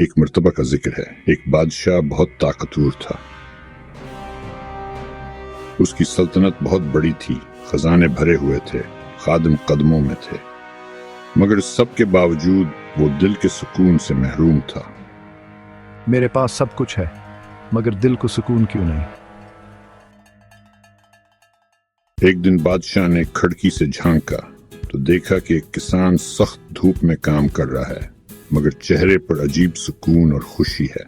ایک مرتبہ کا ذکر ہے، ایک بادشاہ بہت طاقتور تھا۔ اس کی سلطنت بہت بڑی تھی، خزانے بھرے ہوئے تھے، خادم قدموں میں تھے، مگر اس سب کے باوجود وہ دل کے سکون سے محروم تھا۔ میرے پاس سب کچھ ہے مگر دل کو سکون کیوں نہیں؟ ایک دن بادشاہ نے کھڑکی سے جھانکا تو دیکھا کہ ایک کسان سخت دھوپ میں کام کر رہا ہے، مگر چہرے پر عجیب سکون اور خوشی ہے۔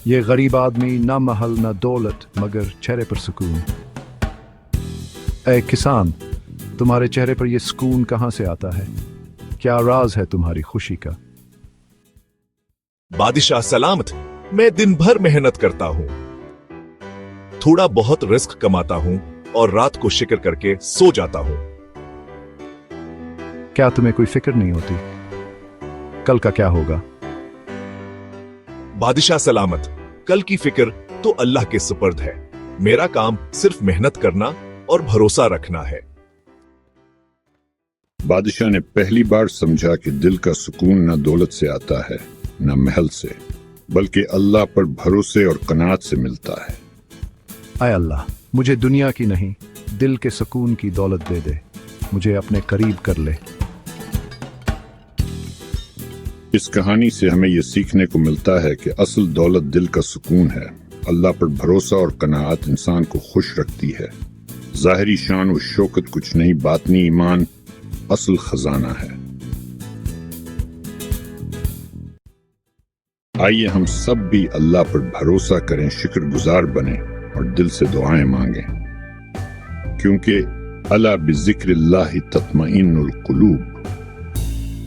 یہ غریب آدمی نہ محل نہ دولت مگر چہرے پر سکون۔ اے کسان، تمہارے چہرے پر یہ سکون کہاں سے آتا ہے؟ کیا راز ہے تمہاری خوشی کا؟ بادشاہ سلامت، میں دن بھر محنت کرتا ہوں، تھوڑا بہت رزق کماتا ہوں اور رات کو شکر کر کے سو جاتا ہوں۔ کیا تمہیں کوئی فکر نہیں ہوتی کل کا کیا ہوگا؟ بادشاہ سلامت، کل کی فکر تو اللہ کے سپرد ہے، میرا کام صرف محنت کرنا اور بھروسہ رکھنا ہے۔ بادشاہ نے پہلی بار سمجھا کہ دل کا سکون نہ دولت سے آتا ہے نہ محل سے، بلکہ اللہ پر بھروسے اور قناعت سے ملتا ہے۔ اے اللہ، مجھے دنیا کی نہیں دل کے سکون کی دولت دے دے، مجھے اپنے قریب کر لے۔ اس کہانی سے ہمیں یہ سیکھنے کو ملتا ہے کہ اصل دولت دل کا سکون ہے۔ اللہ پر بھروسہ اور قناعت انسان کو خوش رکھتی ہے۔ ظاہری شان و شوکت کچھ نہیں، باطنی ایمان اصل خزانہ ہے۔ آئیے ہم سب بھی اللہ پر بھروسہ کریں، شکر گزار بنیں اور دل سے دعائیں مانگیں، کیونکہ الا بذکر اللہ تطمئن القلوب،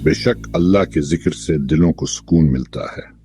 بے شک اللہ کے ذکر سے دلوں کو سکون ملتا ہے۔